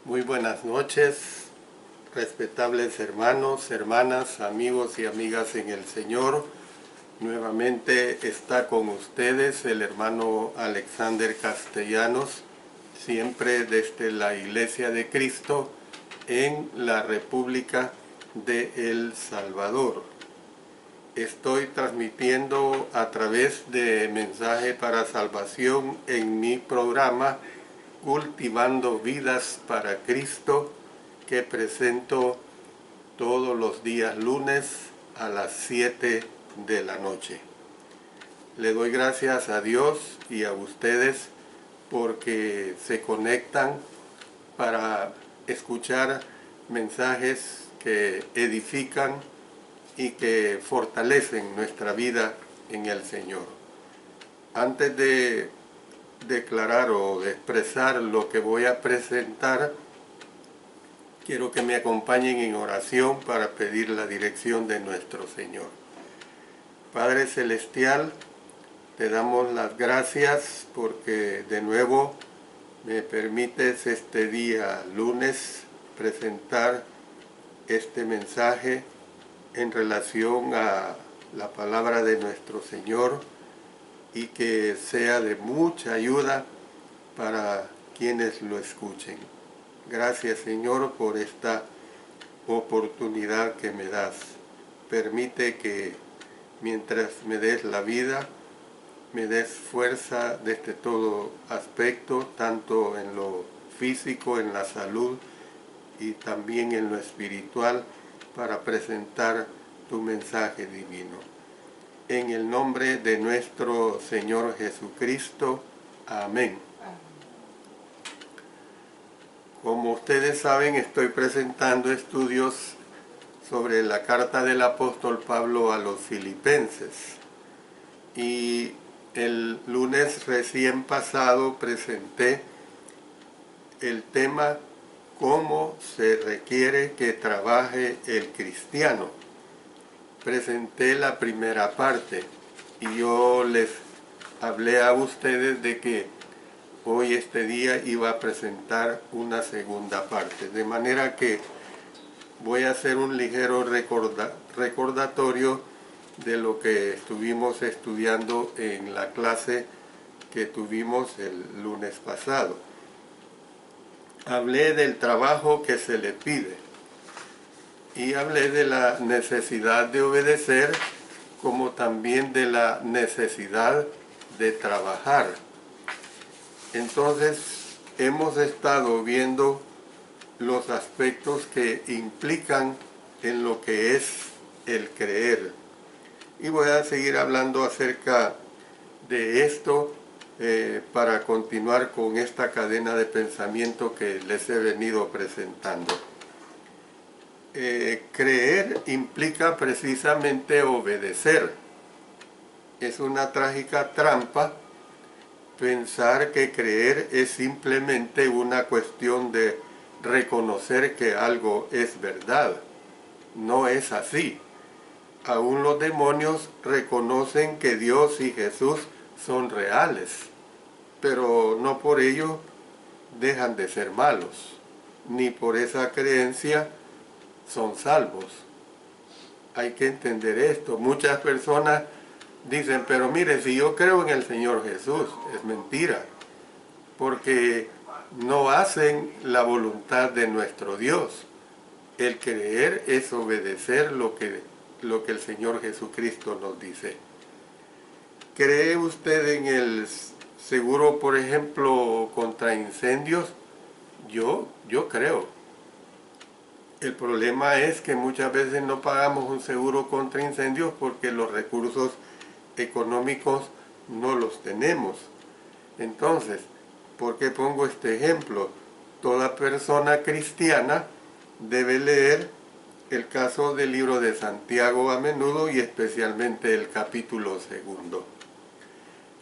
Muy buenas noches, respetables hermanos, hermanas, amigos y amigas en el Señor. Nuevamente está con ustedes el hermano Alexander Castellanos, siempre desde la Iglesia de Cristo en la República de El Salvador. Estoy transmitiendo a través de Mensaje para Salvación en mi programa Cultivando Vidas para Cristo, que presento todos los días lunes a las 7 de la noche. Le doy gracias a Dios y a ustedes porque se conectan para escuchar mensajes que edifican y que fortalecen nuestra vida en el Señor. Antes de declarar o de expresar lo que voy a presentar, quiero que me acompañen en oración para pedir la dirección de nuestro Señor. Padre Celestial, te damos las gracias porque de nuevo me permites este día lunes presentar este mensaje en relación a la palabra de nuestro Señor y que sea de mucha ayuda para quienes lo escuchen. Gracias, Señor, por esta oportunidad que me das. Permite que mientras me des la vida, me des fuerza desde todo aspecto, tanto en lo físico, en la salud y también en lo espiritual, para presentar tu mensaje divino. En el nombre de nuestro Señor Jesucristo. Amén. Como ustedes saben, estoy presentando estudios sobre la carta del apóstol Pablo a los filipenses. Y el lunes recién pasado presenté el tema cómo se requiere que trabaje el cristiano. Presenté la primera parte y yo les hablé a ustedes de que hoy este día iba a presentar una segunda parte, de manera que voy a hacer un ligero recordatorio de lo que estuvimos estudiando en la clase que tuvimos el lunes pasado. Hablé del trabajo que se le pide y hablé de la necesidad de obedecer, como también de la necesidad de trabajar. Entonces, hemos estado viendo los aspectos que implican en lo que es el creer. Y voy a seguir hablando acerca de esto para continuar con esta cadena de pensamiento que les he venido presentando. Creer implica precisamente obedecer. Es una trágica trampa pensar que creer es simplemente una cuestión de reconocer que algo es verdad. No es así. Aún los demonios reconocen que Dios y Jesús son reales, pero no por ello dejan de ser malos, ni por esa creencia son salvos. Hay que entender esto. Muchas personas dicen, pero mire, si yo creo en el Señor Jesús, es mentira, porque no hacen la voluntad de nuestro Dios. El creer es obedecer lo que el Señor Jesucristo nos dice. ¿Cree usted en el seguro, por ejemplo, contra incendios? Yo creo. El problema es que muchas veces no pagamos un seguro contra incendios porque los recursos económicos no los tenemos. Entonces, ¿por qué pongo este ejemplo? Toda persona cristiana debe leer el caso del libro de Santiago a menudo y especialmente el capítulo 2.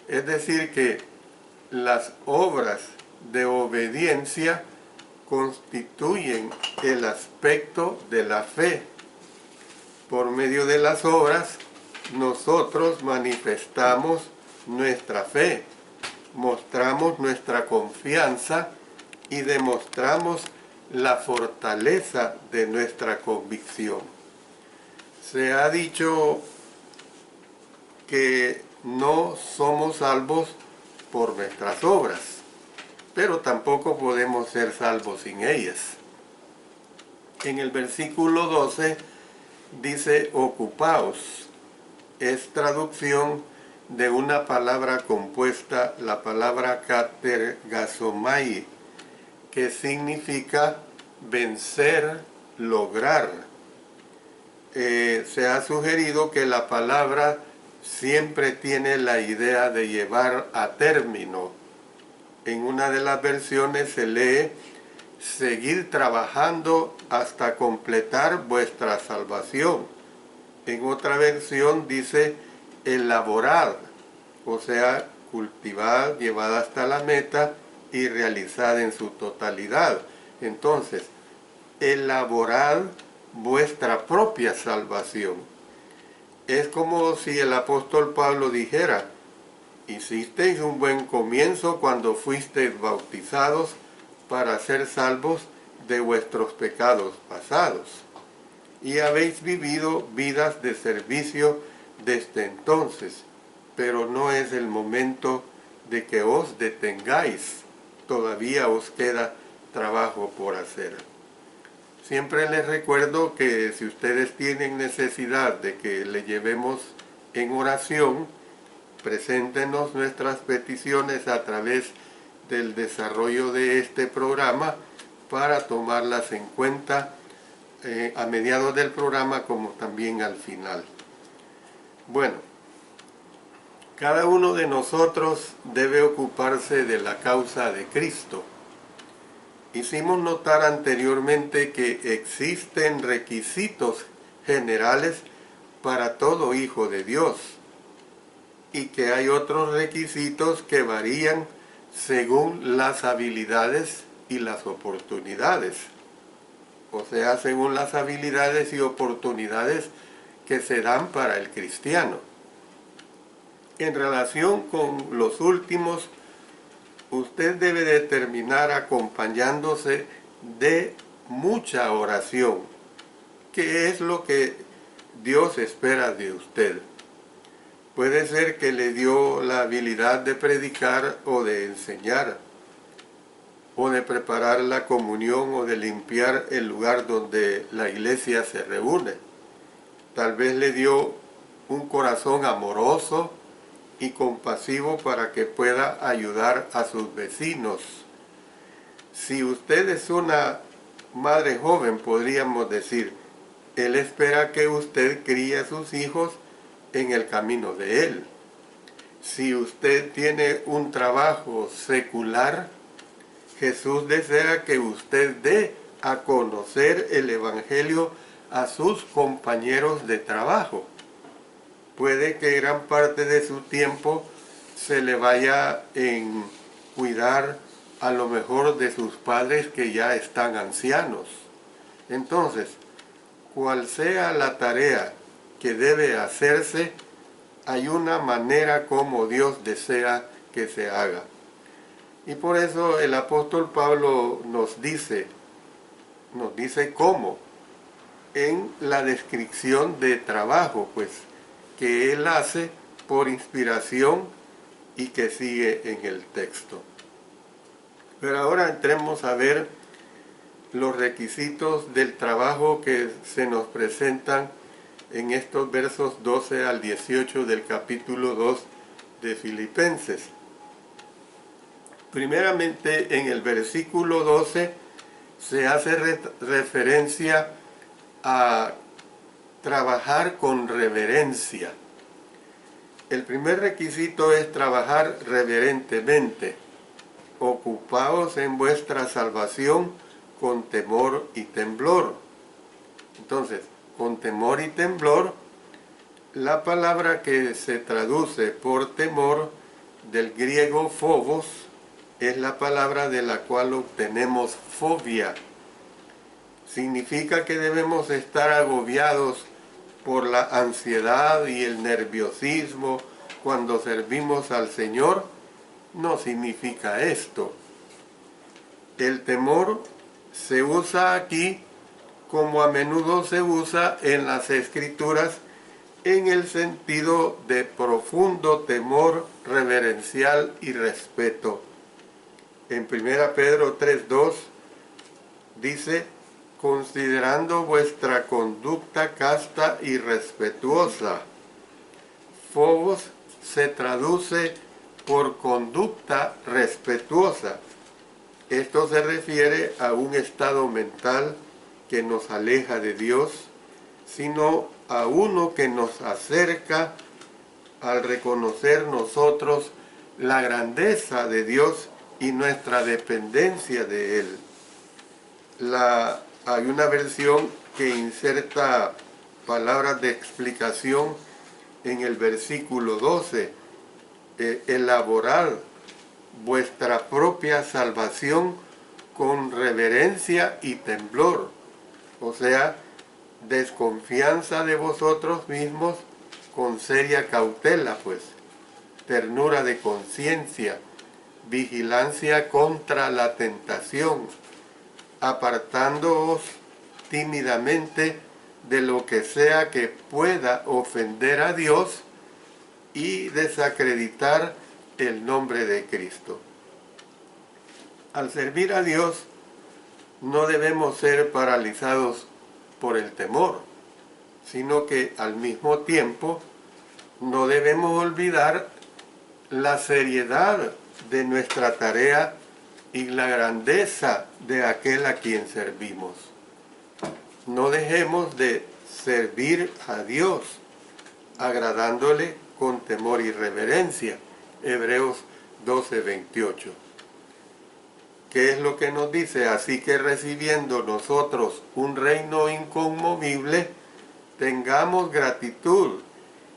Es decir, que las obras de obediencia constituyen el aspecto de la fe. Por medio de las obras, nosotros manifestamos nuestra fe, mostramos nuestra confianza y demostramos la fortaleza de nuestra convicción. Se ha dicho que no somos salvos por nuestras obras, pero tampoco podemos ser salvos sin ellas. En el versículo 12 dice ocupaos. Es traducción de una palabra compuesta, la palabra katergasomai, que significa vencer, lograr. Se ha sugerido que la palabra siempre tiene la idea de llevar a término. En una de las versiones se lee seguir trabajando hasta completar vuestra salvación. En otra versión dice elaborad, o sea, cultivada, llevada hasta la meta y realizada en su totalidad. Entonces, elaborad vuestra propia salvación. Es como si el apóstol Pablo dijera, hicisteis un buen comienzo cuando fuisteis bautizados para ser salvos de vuestros pecados pasados, y habéis vivido vidas de servicio desde entonces, pero no es el momento de que os detengáis, todavía os queda trabajo por hacer. Siempre les recuerdo que si ustedes tienen necesidad de que le llevemos en oración, preséntenos nuestras peticiones a través del desarrollo de este programa para tomarlas en cuenta a mediados del programa como también al final. Bueno, cada uno de nosotros debe ocuparse de la causa de Cristo. Hicimos notar anteriormente que existen requisitos generales para todo hijo de Dios y que hay otros requisitos que varían según las habilidades y las oportunidades. O sea, según las habilidades y oportunidades que se dan para el cristiano. En relación con los últimos, usted debe determinar acompañándose de mucha oración, que es lo que Dios espera de usted. Puede ser que le dio la habilidad de predicar o de enseñar, o de preparar la comunión o de limpiar el lugar donde la iglesia se reúne. Tal vez le dio un corazón amoroso y compasivo para que pueda ayudar a sus vecinos. Si usted es una madre joven, podríamos decir, Él espera que usted críe a sus hijos en el camino de Él. Si usted tiene un trabajo secular, Jesús desea que usted dé a conocer el Evangelio a sus compañeros de trabajo. Puede que gran parte de su tiempo se le vaya en cuidar a lo mejor de sus padres que ya están ancianos. Entonces, cual sea la tarea que debe hacerse, hay una manera como Dios desea que se haga. Y por eso el apóstol Pablo nos dice cómo, en la descripción de trabajo, pues, que él hace por inspiración y que sigue en el texto. Pero ahora entremos a ver los requisitos del trabajo que se nos presentan en estos versos 12 al 18 del capítulo 2 de Filipenses. Primeramente, en el versículo 12 se hace referencia a trabajar con reverencia. El primer requisito es trabajar reverentemente. Ocupaos en vuestra salvación con temor y temblor. Entonces, con temor y temblor, la palabra que se traduce por temor del griego phobos es la palabra de la cual obtenemos fobia. Significa que debemos estar agobiados por la ansiedad y el nerviosismo cuando servimos al Señor. No significa esto. El temor Se usa aquí como a menudo se usa en las Escrituras, en el sentido de profundo temor reverencial y respeto. En 1 Pedro 3:2 dice: considerando vuestra conducta casta y respetuosa. Phobos se traduce por conducta respetuosa. Esto se refiere a un estado mental que nos aleja de Dios, sino a uno que nos acerca al reconocer nosotros la grandeza de Dios y nuestra dependencia de Él. Hay una versión que inserta palabras de explicación en el versículo 12. Elaborad vuestra propia salvación con reverencia y temblor. O sea, desconfianza de vosotros mismos con seria cautela, pues, ternura de conciencia, vigilancia contra la tentación, apartándoos tímidamente de lo que sea que pueda ofender a Dios y desacreditar el nombre de Cristo. Al servir a Dios, no debemos ser paralizados por el temor, sino que al mismo tiempo no debemos olvidar la seriedad de nuestra tarea y la grandeza de aquel a quien servimos. No dejemos de servir a Dios, agradándole con temor y reverencia. Hebreos 12:28. ¿Qué es lo que nos dice? Así que recibiendo nosotros un reino inconmovible, tengamos gratitud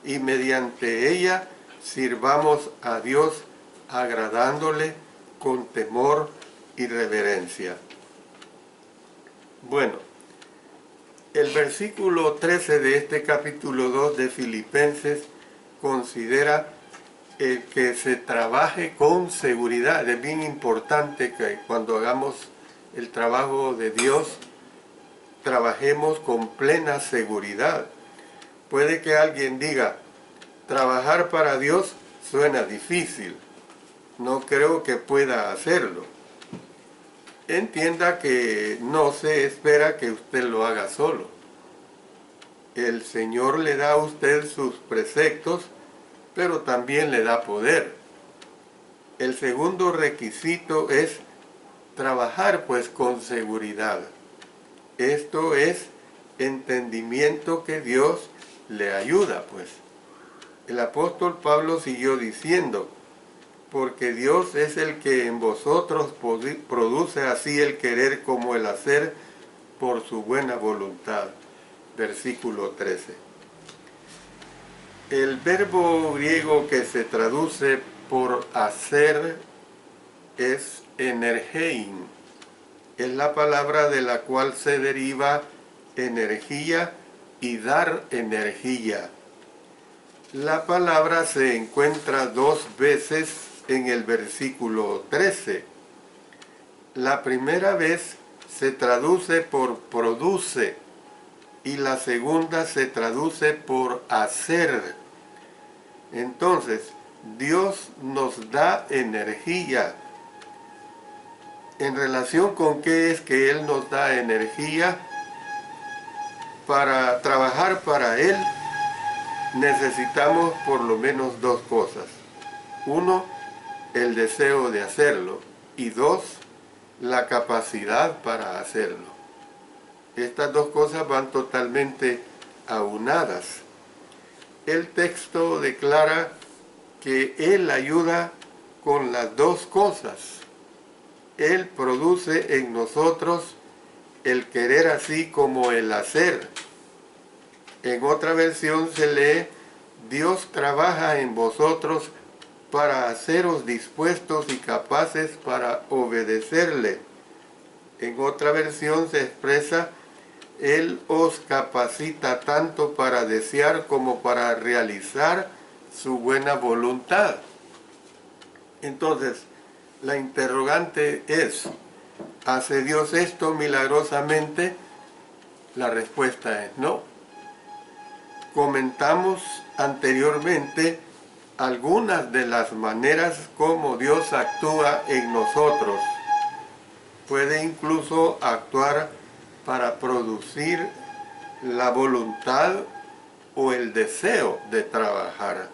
y mediante ella sirvamos a Dios agradándole con temor y reverencia. Bueno, el versículo 13 de este capítulo 2 de Filipenses considera que se trabaje con seguridad. Es bien importante que cuando hagamos el trabajo de Dios, trabajemos con plena seguridad. Puede que alguien diga, trabajar para Dios suena difícil, no creo que pueda hacerlo. Entienda que no se espera que usted lo haga solo. El Señor le da a usted sus preceptos, pero también le da poder. El segundo requisito es trabajar pues con seguridad. Esto es entendimiento que Dios le ayuda pues. El apóstol Pablo siguió diciendo, porque Dios es el que en vosotros produce así el querer como el hacer por su buena voluntad. Versículo 13. El verbo griego que se traduce por hacer es energein. Es la palabra de la cual se deriva energía y dar energía. La palabra se encuentra 2 veces en el versículo 13. La primera vez se traduce por produce y la segunda se traduce por hacer. Entonces, Dios nos da energía. ¿En relación con qué es que Él nos da energía? Para trabajar para Él necesitamos por lo menos 2 cosas. 1, el deseo de hacerlo. Y 2, la capacidad para hacerlo. Estas 2 cosas van totalmente aunadas. El texto declara que Él ayuda con las 2 cosas. Él produce en nosotros el querer así como el hacer. En otra versión se lee, Dios trabaja en vosotros para haceros dispuestos y capaces para obedecerle. En otra versión se expresa, Él os capacita tanto para desear como para realizar su buena voluntad. Entonces, la interrogante es, ¿Hace Dios esto milagrosamente? La respuesta es no. Comentamos anteriormente algunas de las maneras como Dios actúa en nosotros. Puede incluso actuar para producir la voluntad o el deseo de trabajar.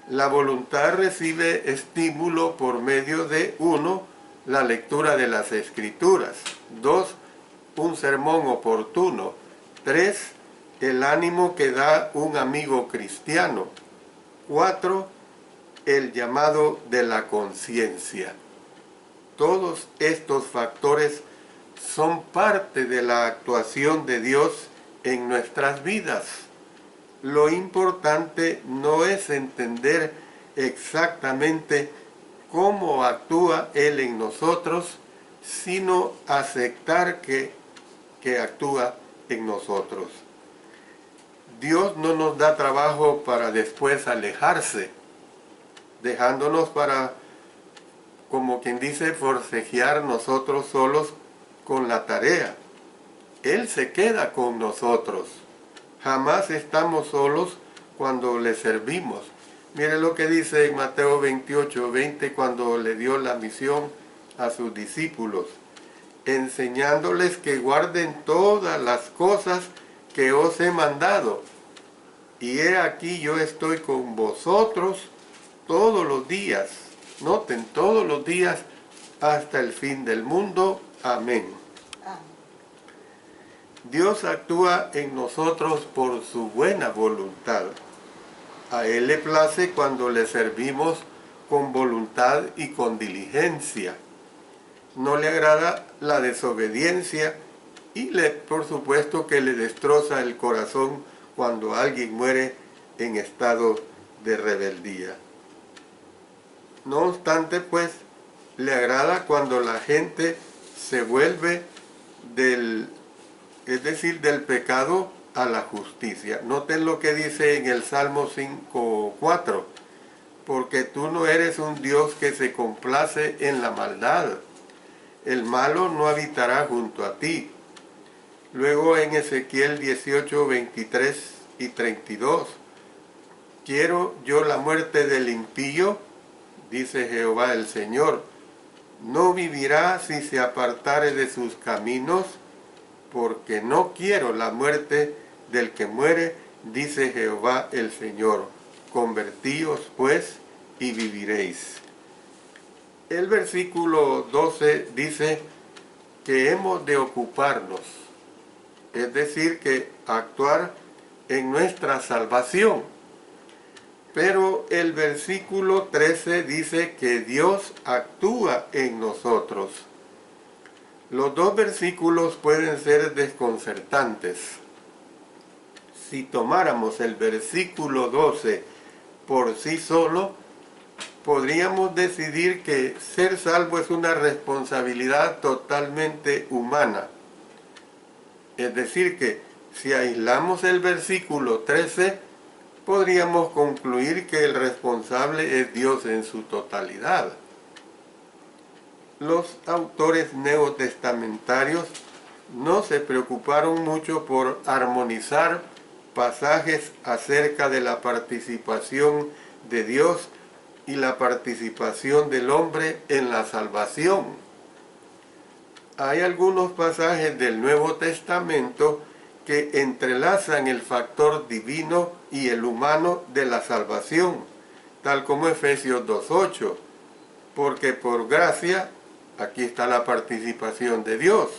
La voluntad recibe estímulo por medio de 1. La lectura de las Escrituras. 2. Un sermón oportuno. 3. El ánimo que da un amigo cristiano. 4. El llamado de la conciencia. Todos estos factores son parte de la actuación de Dios en nuestras vidas. Lo importante no es entender exactamente cómo actúa Él en nosotros, sino aceptar que actúa en nosotros. Dios no nos da trabajo para después alejarse, dejándonos para, como quien dice, forcejear nosotros solos con la tarea. Él se queda con nosotros. Jamás estamos solos cuando le servimos. Mire lo que dice en Mateo 28:20 cuando le dio la misión a sus discípulos, enseñándoles que guarden todas las cosas que os he mandado. Y he aquí yo estoy con vosotros todos los días. Noten, todos los días hasta el fin del mundo. Amén. Dios actúa en nosotros por su buena voluntad. A Él le place cuando le servimos con voluntad y con diligencia. No le agrada la desobediencia y por supuesto que le destroza el corazón cuando alguien muere en estado de rebeldía. No obstante, pues, le agrada cuando la gente se vuelve del pecado a la justicia. Noten lo que dice en el Salmo 5:4, porque tú no eres un Dios que se complace en la maldad. El malo no habitará junto a ti. Luego en Ezequiel 18:23 y 32, quiero yo la muerte del impío, dice Jehová el Señor, no vivirá si se apartare de sus caminos, porque no quiero la muerte del que muere, dice Jehová el Señor. Convertíos pues y viviréis. El versículo 12 dice que hemos de ocuparnos, es decir, que actuar en nuestra salvación. Pero el versículo 13 dice que Dios actúa en nosotros. Los dos versículos pueden ser desconcertantes. Si tomáramos el versículo 12 por sí solo, podríamos decidir que ser salvo es una responsabilidad totalmente humana. Es decir, que si aislamos el versículo 13, podríamos concluir que el responsable es Dios en su totalidad. Los autores neotestamentarios no se preocuparon mucho por armonizar pasajes acerca de la participación de Dios y la participación del hombre en la salvación. Hay algunos pasajes del Nuevo Testamento que entrelazan el factor divino y el humano de la salvación, tal como Efesios 2:8, porque por gracia, aquí está la participación de Dios,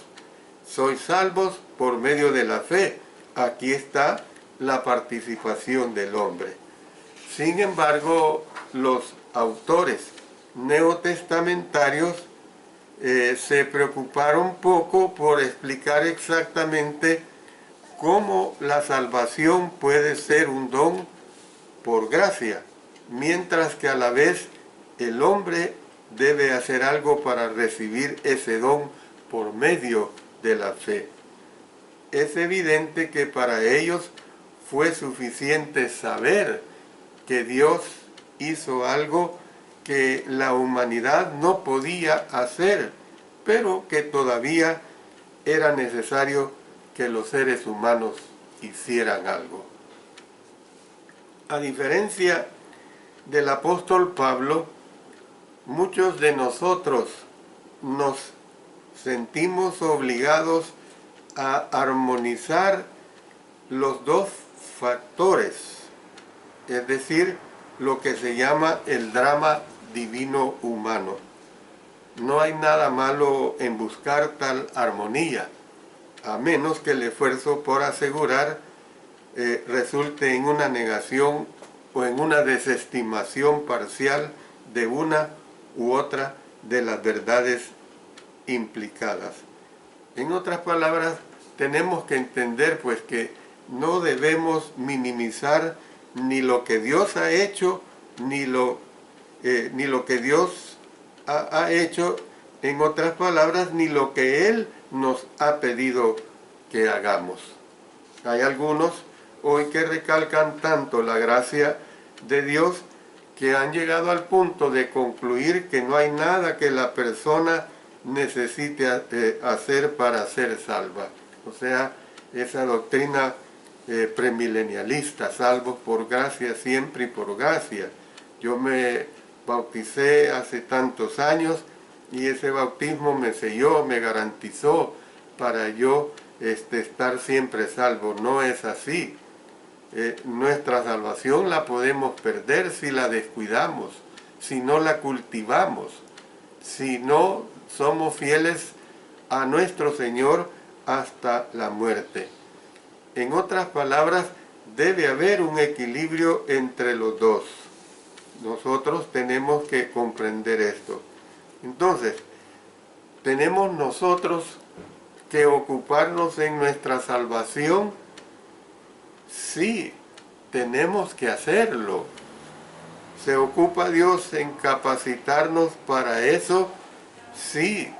sois salvos por medio de la fe, aquí está la participación del hombre. Sin embargo, los autores neotestamentarios se preocuparon poco por explicar exactamente cómo la salvación puede ser un don por gracia, mientras que a la vez el hombre debe hacer algo para recibir ese don por medio de la fe. Es evidente que para ellos fue suficiente saber que Dios hizo algo que la humanidad no podía hacer, pero que todavía era necesario que los seres humanos hicieran algo. A diferencia del apóstol Pablo, muchos de nosotros nos sentimos obligados a armonizar los dos factores, es decir, lo que se llama el drama divino humano. No hay nada malo en buscar tal armonía, a menos que el esfuerzo por asegurar resulte en una negación o en una desestimación parcial de una u otra de las verdades implicadas. En otras palabras, tenemos que entender pues que no debemos minimizar ni lo que Dios ha hecho, ni lo que Dios ha hecho, en otras palabras, ni lo que Él nos ha pedido que hagamos. Hay algunos hoy que recalcan tanto la gracia de Dios que han llegado al punto de concluir que no hay nada que la persona necesite hacer para ser salva. O sea, esa doctrina premilenialista, salvos por gracia, siempre y por gracia. Yo me bauticé hace tantos años y ese bautismo me selló, me garantizó para yo estar siempre salvo. No es así. Nuestra salvación la podemos perder si la descuidamos, si no la cultivamos, si no somos fieles a nuestro Señor hasta la muerte. En otras palabras, debe haber un equilibrio entre los dos. Nosotros tenemos que comprender esto. Entonces, tenemos nosotros que ocuparnos en nuestra salvación. Sí, tenemos que hacerlo. ¿Se ocupa Dios en capacitarnos para eso? Sí,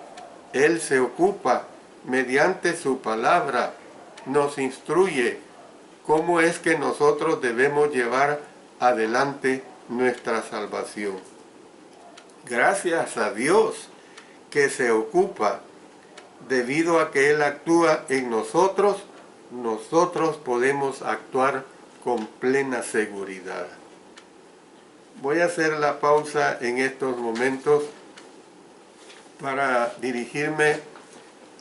Él se ocupa mediante su palabra, nos instruye cómo es que nosotros debemos llevar adelante nuestra salvación. Gracias a Dios que se ocupa, debido a que Él actúa en nosotros, nosotros podemos actuar con plena seguridad. Voy a hacer la pausa en estos momentos para dirigirme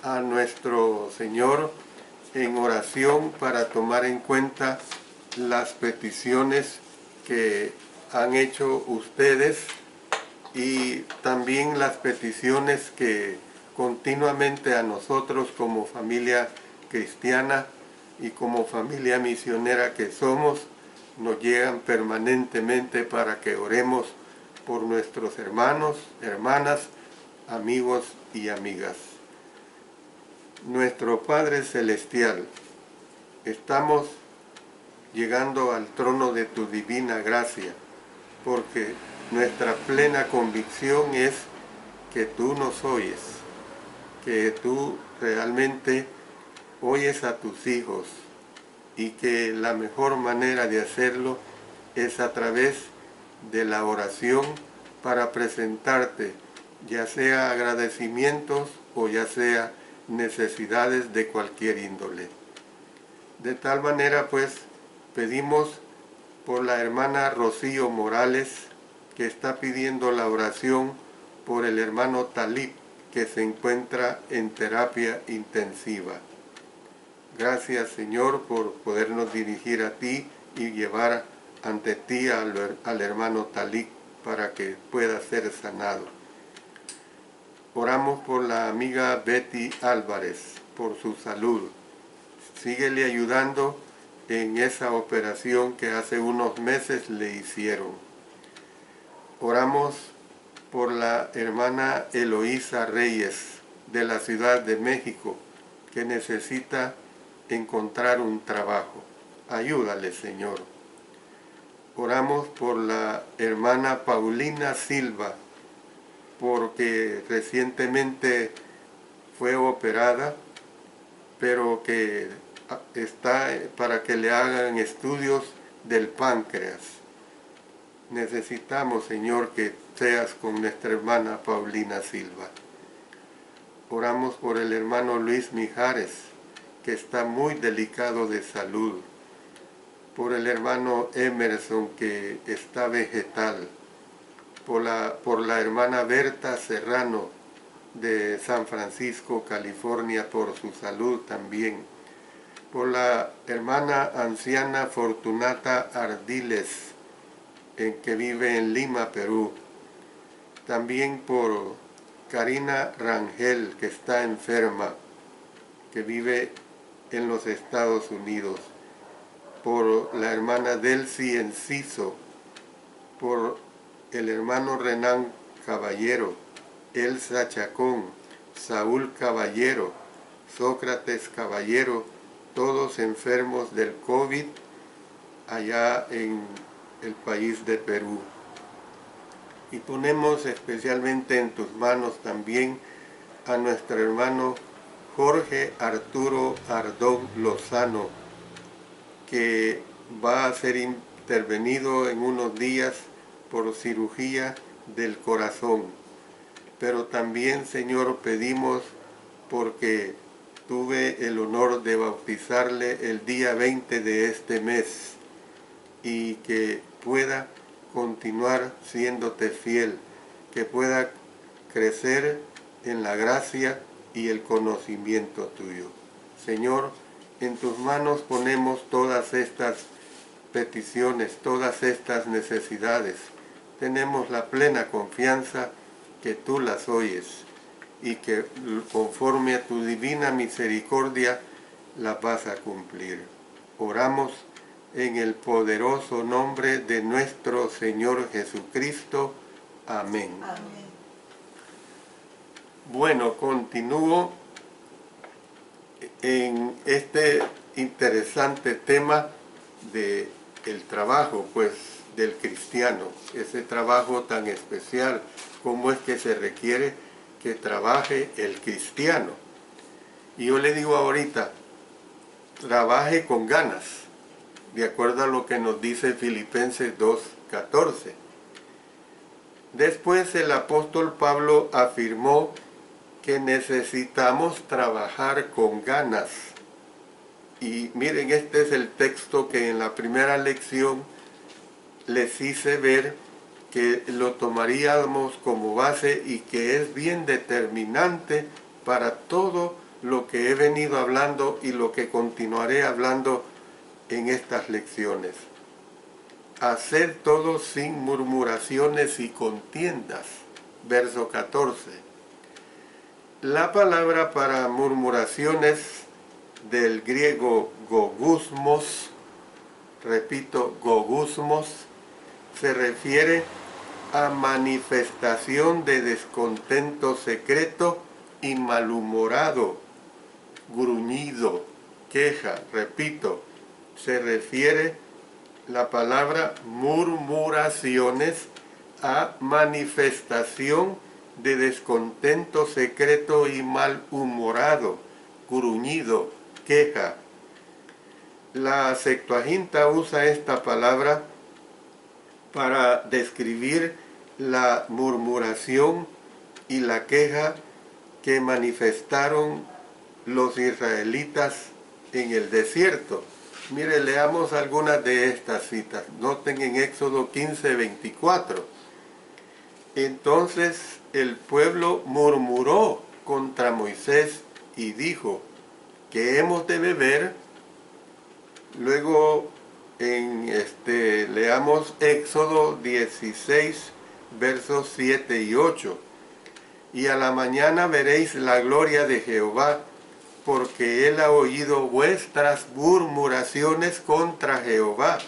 a nuestro Señor en oración para tomar en cuenta las peticiones que han hecho ustedes y también las peticiones que continuamente a nosotros como familia cristiana y como familia misionera que somos, nos llegan permanentemente para que oremos por nuestros hermanos, hermanas, amigos y amigas. Nuestro Padre Celestial, estamos llegando al trono de tu divina gracia, porque nuestra plena convicción es que tú nos oyes, que tú realmente oyes a tus hijos y que la mejor manera de hacerlo es a través de la oración para presentarte, ya sea agradecimientos o ya sea necesidades de cualquier índole. De tal manera pues pedimos por la hermana Rocío Morales, que está pidiendo la oración por el hermano Talib, que se encuentra en terapia intensiva. Gracias, Señor, por podernos dirigir a ti y llevar ante ti al hermano Talib para que pueda ser sanado. Oramos por la amiga Betty Álvarez, por su salud. Síguele ayudando en esa operación que hace unos meses le hicieron. Oramos por la hermana Eloísa Reyes de la Ciudad de México, que necesita encontrar un trabajo. Ayúdale, Señor. Oramos por la hermana Paulina Silva, porque recientemente fue operada, pero que está para que le hagan estudios del páncreas. Necesitamos, Señor, que seas con nuestra hermana Paulina Silva. Oramos por el hermano Luis Mijares, que está muy delicado de salud. Por el hermano Emerson, que está vegetal. Por la hermana Berta Serrano, de San Francisco, California, por su salud también. Por la hermana anciana Fortunata Ardiles, que vive en Lima, Perú. También por Karina Rangel, que está enferma, que vive en los Estados Unidos. Por la hermana Delcy Enciso, por el hermano Renán Caballero, Elsa Chacón, Saúl Caballero, Sócrates Caballero, todos enfermos del COVID allá en el país de Perú. Y ponemos especialmente en tus manos también a nuestro hermano Jorge Arturo Ardón Lozano, que va a ser intervenido en unos días por cirugía del corazón. Pero también, Señor, pedimos, porque tuve el honor de bautizarle el día 20 de este mes, y que pueda continuar siéndote fiel, que pueda crecer en la gracia y el conocimiento tuyo. Señor, en tus manos ponemos todas estas peticiones, todas estas necesidades. Tenemos la plena confianza que tú las oyes y que conforme a tu divina misericordia las vas a cumplir. Oramos en el poderoso nombre de nuestro Señor Jesucristo. Amén. Amén. Bueno, continúo en este interesante tema de el trabajo, pues, del cristiano, ese trabajo tan especial, cómo es que se requiere que trabaje el cristiano. Y yo le digo ahorita, trabaje con ganas, de acuerdo a lo que nos dice Filipenses 2:14. Después el apóstol Pablo afirmó que necesitamos trabajar con ganas. Y miren, este es el texto que en la primera lección les hice ver, que lo tomaríamos como base y que es bien determinante para todo lo que he venido hablando y lo que continuaré hablando en estas lecciones. Haced todo sin murmuraciones y contiendas. Verso 14. La palabra para murmuraciones del griego gogusmos, repito, gogusmos, se refiere a manifestación de descontento secreto y malhumorado, gruñido, queja. Repito, se refiere la palabra murmuraciones a manifestación de descontento secreto y malhumorado, gruñido, queja. La Septuaginta usa esta palabra para describir la murmuración y la queja que manifestaron los israelitas en el desierto. Mire, leamos algunas de estas citas. Noten en Éxodo 15:24. Entonces el pueblo murmuró contra Moisés y dijo, ¿qué hemos de beber? Luego leamos Éxodo 16, versos 7 y 8. Y a la mañana veréis la gloria de Jehová, porque él ha oído vuestras murmuraciones contra Jehová.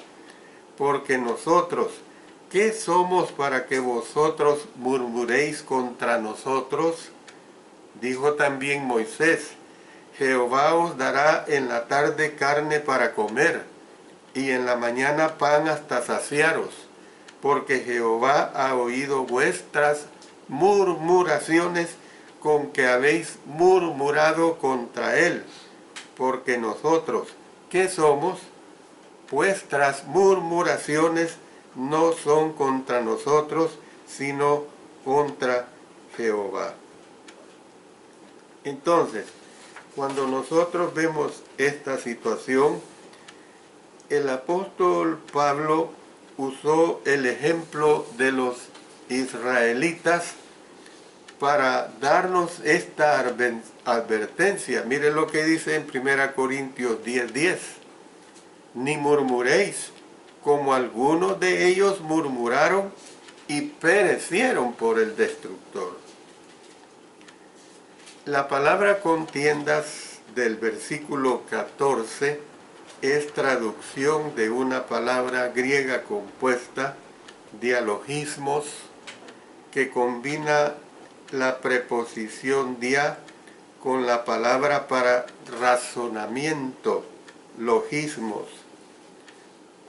Porque nosotros, ¿qué somos para que vosotros murmuréis contra nosotros? Dijo también Moisés, Jehová os dará en la tarde carne para comer, y en la mañana pan hasta saciaros, porque Jehová ha oído vuestras murmuraciones con que habéis murmurado contra él. Porque nosotros, ¿qué somos? Vuestras murmuraciones no son contra nosotros, sino contra Jehová. Entonces, cuando nosotros vemos esta situación, el apóstol Pablo usó el ejemplo de los israelitas para darnos esta advertencia. Mire lo que dice en 1 Corintios 10:10. Ni murmuréis, como algunos de ellos murmuraron y perecieron por el destructor. La palabra contiendas del versículo 14 es traducción de una palabra griega compuesta, dialogismos, que combina la preposición dia con la palabra para razonamiento, logismos.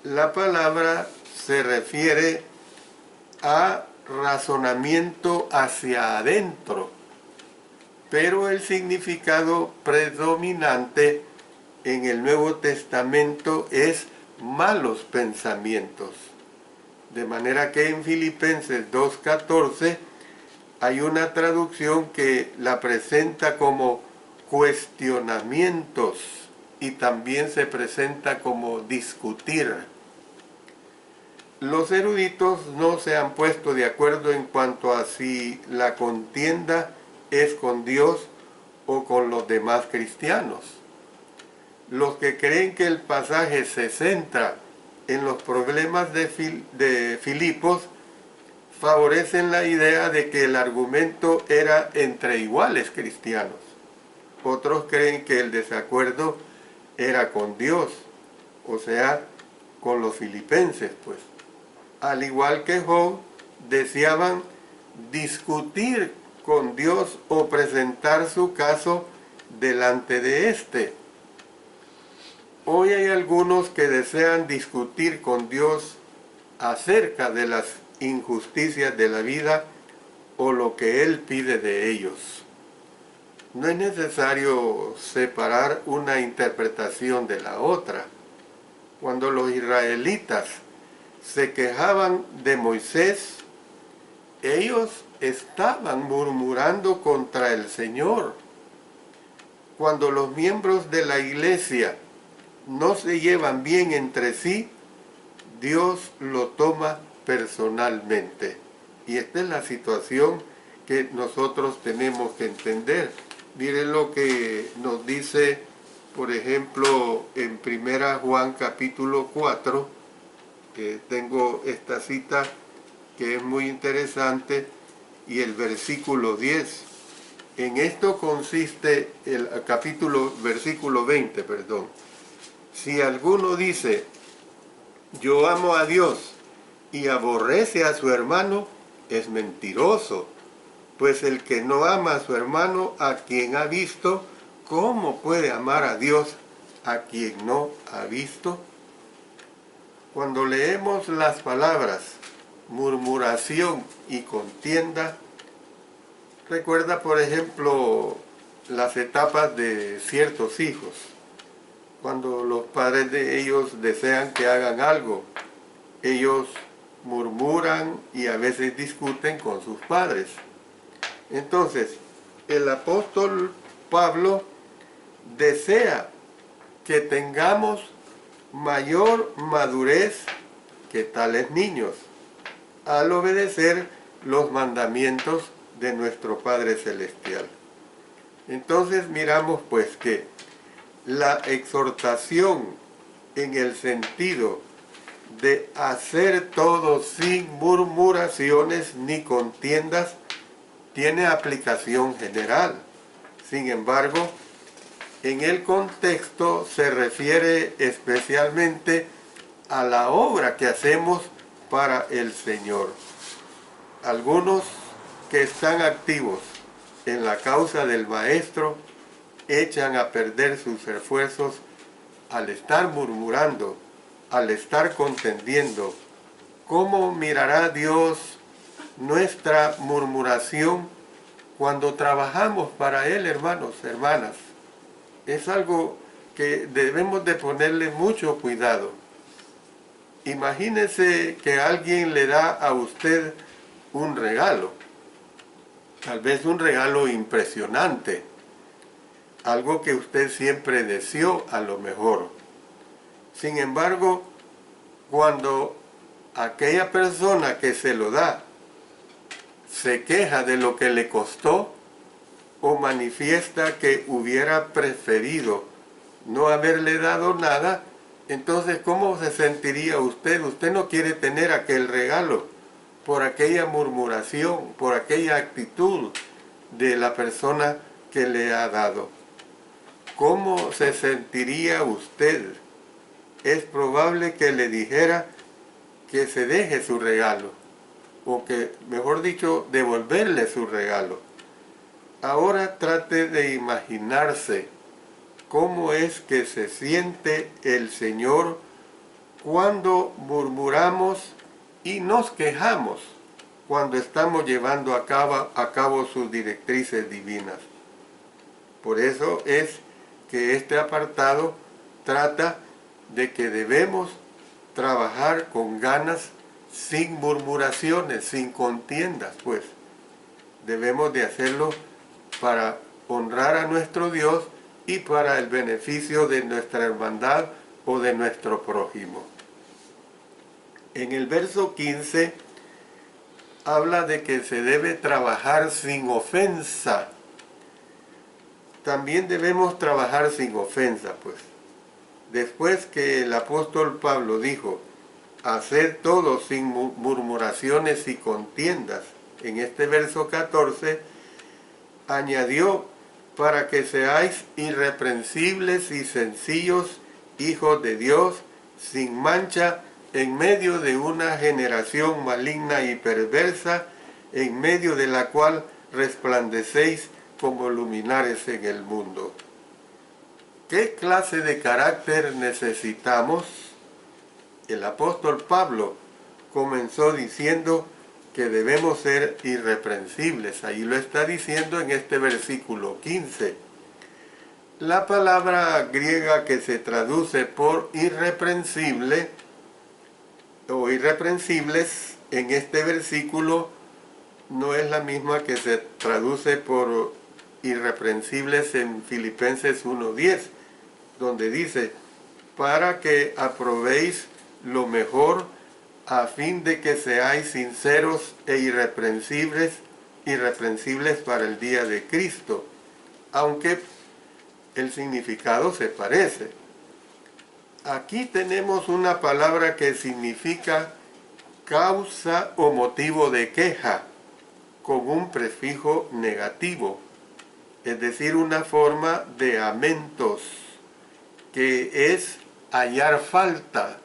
La palabra se refiere a razonamiento hacia adentro, pero el significado predominante en el Nuevo Testamento es malos pensamientos. De manera que en Filipenses 2:14 hay una traducción que la presenta como cuestionamientos y también se presenta como discutir. Los eruditos no se han puesto de acuerdo en cuanto a si la contienda es con Dios o con los demás cristianos. Los que creen que el pasaje se centra en los problemas de Filipos favorecen la idea de que el argumento era entre iguales cristianos. Otros creen que el desacuerdo era con Dios, o sea, con los filipenses, pues. Al igual que Job, deseaban discutir con Dios o presentar su caso delante de éste. Hoy hay algunos que desean discutir con Dios acerca de las injusticias de la vida o lo que Él pide de ellos. No es necesario separar una interpretación de la otra. Cuando los israelitas se quejaban de Moisés, ellos estaban murmurando contra el Señor. Cuando los miembros de la iglesia no se llevan bien entre sí, Dios lo toma personalmente. Y esta es la situación que nosotros tenemos que entender. Miren lo que nos dice, por ejemplo, en 1 Juan capítulo 4, que tengo esta cita que es muy interesante, y el versículo 10. En esto consiste el versículo 20, perdón. Si alguno dice, yo amo a Dios y aborrece a su hermano, es mentiroso. Pues el que no ama a su hermano, a quien ha visto, ¿cómo puede amar a Dios a quien no ha visto? Cuando leemos las palabras murmuración y contienda, recuerda, por ejemplo, las etapas de ciertos hijos. Cuando los padres de ellos desean que hagan algo, ellos murmuran y a veces discuten con sus padres. Entonces, el apóstol Pablo desea que tengamos mayor madurez que tales niños al obedecer los mandamientos de nuestro Padre Celestial. Entonces miramos pues que la exhortación en el sentido de hacer todo sin murmuraciones ni contiendas tiene aplicación general. Sin embargo, en el contexto se refiere especialmente a la obra que hacemos para el Señor. Algunos que están activos en la causa del Maestro echan a perder sus esfuerzos al estar murmurando, al estar contendiendo. ¿Cómo mirará Dios nuestra murmuración cuando trabajamos para Él, hermanos, hermanas? Es algo que debemos de ponerle mucho cuidado. Imagínese que alguien le da a usted un regalo, tal vez un regalo impresionante, algo que usted siempre deseó a lo mejor. Sin embargo, cuando aquella persona que se lo da se queja de lo que le costó o manifiesta que hubiera preferido no haberle dado nada, entonces ¿cómo se sentiría usted? Usted no quiere tener aquel regalo por aquella murmuración, por aquella actitud de la persona que le ha dado. ¿Cómo se sentiría usted? Es probable que le dijera que se deje su regalo, o que, mejor dicho, devolverle su regalo. Ahora trate de imaginarse cómo es que se siente el Señor cuando murmuramos y nos quejamos cuando estamos llevando a cabo sus directrices divinas. Por eso es que este apartado trata de que debemos trabajar con ganas, sin murmuraciones, sin contiendas, pues. Debemos de hacerlo para honrar a nuestro Dios y para el beneficio de nuestra hermandad o de nuestro prójimo. En el verso 15 habla de que se debe trabajar sin ofensa. También debemos trabajar sin ofensa, pues. Después que el apóstol Pablo dijo, haced todo sin murmuraciones y contiendas, en este verso 14, añadió, para que seáis irreprensibles y sencillos, hijos de Dios, sin mancha, en medio de una generación maligna y perversa, en medio de la cual resplandecéis como luminares en el mundo. ¿Qué clase de carácter necesitamos? El apóstol Pablo comenzó diciendo que debemos ser irreprensibles. Ahí lo está diciendo en este versículo 15. La palabra griega que se traduce por irreprensible o irreprensibles en este versículo no es la misma que se traduce por irreprensibles en Filipenses 1:10, donde dice, para que aprobéis lo mejor a fin de que seáis sinceros e irreprensibles para el día de Cristo, aunque el significado se parece. Aquí tenemos una palabra que significa causa o motivo de queja, con un prefijo negativo, es decir, una forma de amentos, que es hallar falta,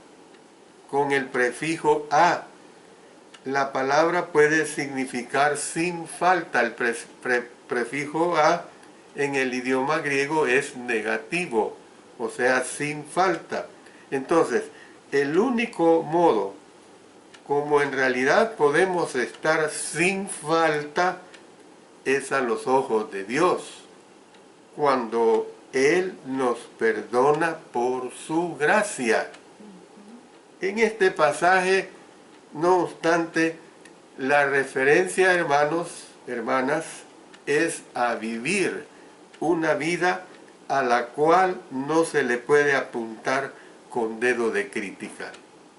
con el prefijo a. La palabra puede significar sin falta. El prefijo a en el idioma griego es negativo, o sea, sin falta. Entonces, el único modo como en realidad podemos estar sin falta es a los ojos de Dios, cuando Él nos perdona por su gracia. En este pasaje, no obstante, la referencia, hermanos, hermanas, es a vivir una vida a la cual no se le puede apuntar con dedo de crítica.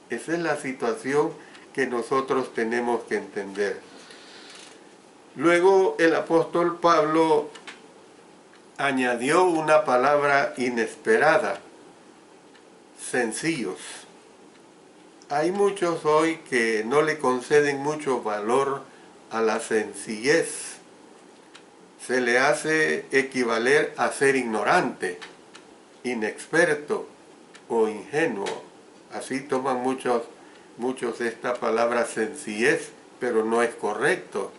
Esa es la situación que nosotros tenemos que entender. Luego el apóstol Pablo añadió una palabra inesperada, sencillos. Hay muchos hoy que no le conceden mucho valor a la sencillez. Se le hace equivaler a ser ignorante, inexperto o ingenuo. Así toman muchos esta palabra sencillez, pero no es correcto.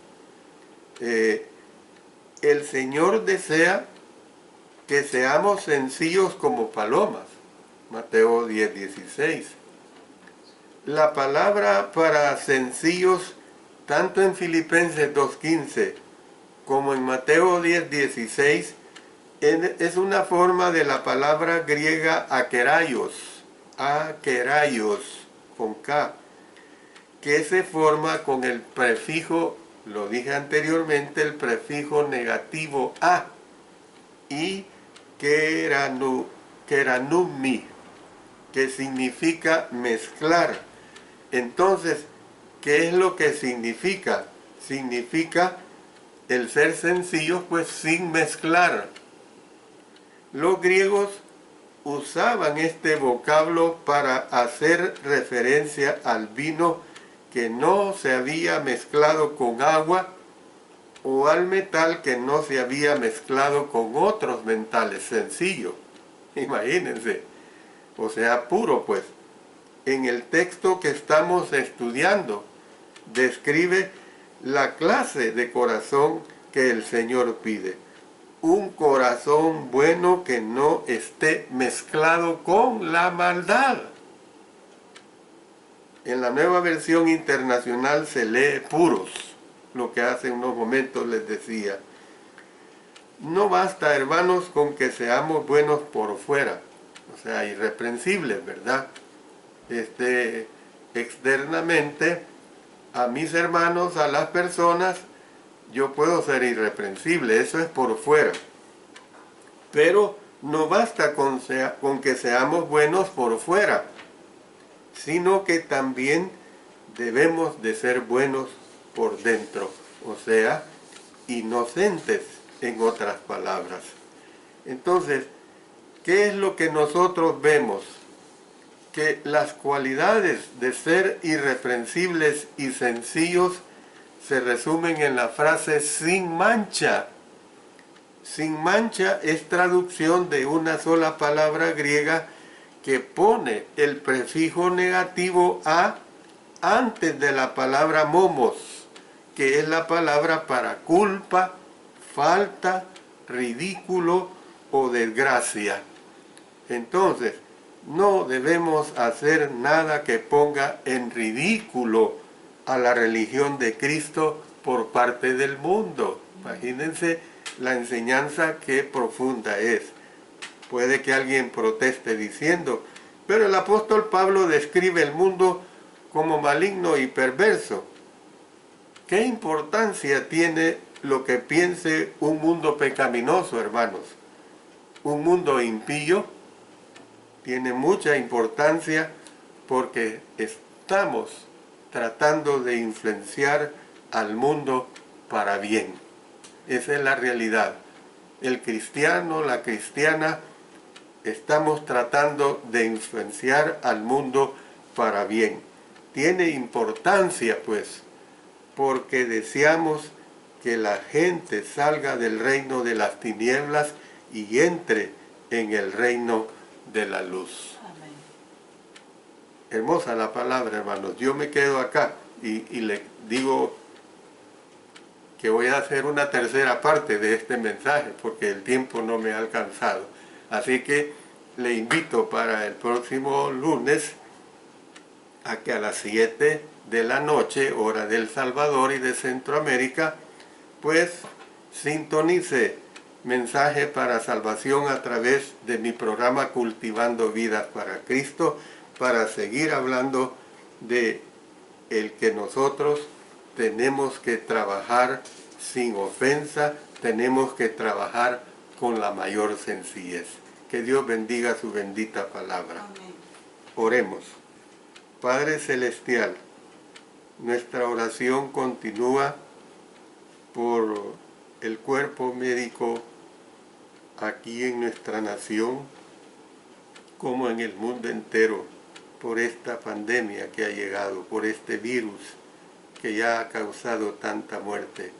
El Señor desea que seamos sencillos como palomas. Mateo 10:16. La palabra para sencillos, tanto en Filipenses 2:15 como en Mateo 10:16, es una forma de la palabra griega akeraios, con K, que se forma con el prefijo, lo dije anteriormente, el prefijo negativo a, y keranumi, que significa mezclar. Entonces, ¿qué es lo que significa? Significa el ser sencillo, pues sin mezclar. Los griegos usaban este vocablo para hacer referencia al vino que no se había mezclado con agua o al metal que no se había mezclado con otros metales, sencillo. Imagínense, o sea, puro pues. En el texto que estamos estudiando, describe la clase de corazón que el Señor pide. Un corazón bueno que no esté mezclado con la maldad. En la Nueva Versión Internacional se lee puros, lo que hace unos momentos les decía. No basta, hermanos, con que seamos buenos por fuera, o sea, irreprensibles, ¿verdad? Externamente, a mis hermanos, a las personas, yo puedo ser irreprensible, eso es por fuera. Pero no basta con que seamos buenos por fuera, sino que también debemos de ser buenos por dentro, o sea, inocentes en otras palabras. Entonces, ¿qué es lo que nosotros vemos? Que las cualidades de ser irreprensibles y sencillos se resumen en la frase sin mancha. Sin mancha es traducción de una sola palabra griega que pone el prefijo negativo a antes de la palabra momos, que es la palabra para culpa, falta, ridículo o desgracia. Entonces, no debemos hacer nada que ponga en ridículo a la religión de Cristo por parte del mundo. Imagínense la enseñanza que profunda es. Puede que alguien proteste diciendo, pero el apóstol Pablo describe el mundo como maligno y perverso. ¿Qué importancia tiene lo que piense un mundo pecaminoso, hermanos? Un mundo impío tiene mucha importancia porque estamos tratando de influenciar al mundo para bien. Esa es la realidad. El cristiano, la cristiana, estamos tratando de influenciar al mundo para bien. Tiene importancia, pues, porque deseamos que la gente salga del reino de las tinieblas y entre en el reino de la luz. Amén. Hermosa la palabra, hermanos. Yo me quedo acá y le digo que voy a hacer una tercera parte de este mensaje porque el tiempo no me ha alcanzado. Así que le invito para el próximo lunes a que a las 7 de la noche, hora del Salvador y de Centroamérica, pues sintonice Mensaje para Salvación a través de mi programa Cultivando Vidas para Cristo, para seguir hablando de el que nosotros tenemos que trabajar sin ofensa, tenemos que trabajar con la mayor sencillez. Que Dios bendiga su bendita palabra. Amén. Oremos. Padre Celestial, nuestra oración continúa por el cuerpo médico aquí en nuestra nación, como en el mundo entero, por esta pandemia que ha llegado, por este virus que ya ha causado tanta muerte.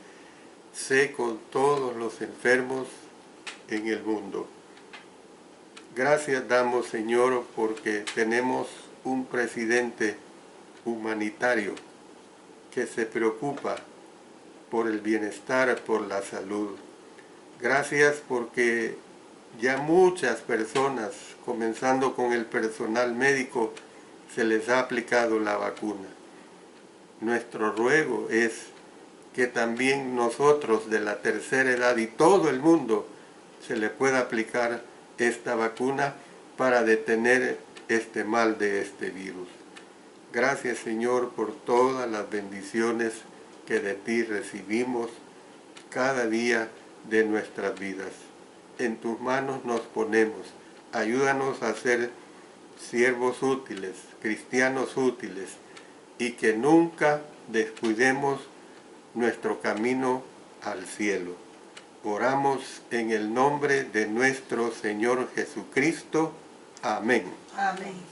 Sé con todos los enfermos en el mundo. Gracias damos, Señor, porque tenemos un presidente humanitario que se preocupa por el bienestar, por la salud. Gracias porque ya muchas personas, comenzando con el personal médico, se les ha aplicado la vacuna. Nuestro ruego es que también nosotros de la tercera edad y todo el mundo se le pueda aplicar esta vacuna para detener este mal de este virus. Gracias, Señor, por todas las bendiciones que de ti recibimos cada día de nuestras vidas. en tus manos nos ponemos. Ayúdanos a ser siervos útiles, cristianos útiles, y que nunca descuidemos nuestro camino al cielo. Oramos en el nombre de nuestro Señor Jesucristo. Amén. Amén.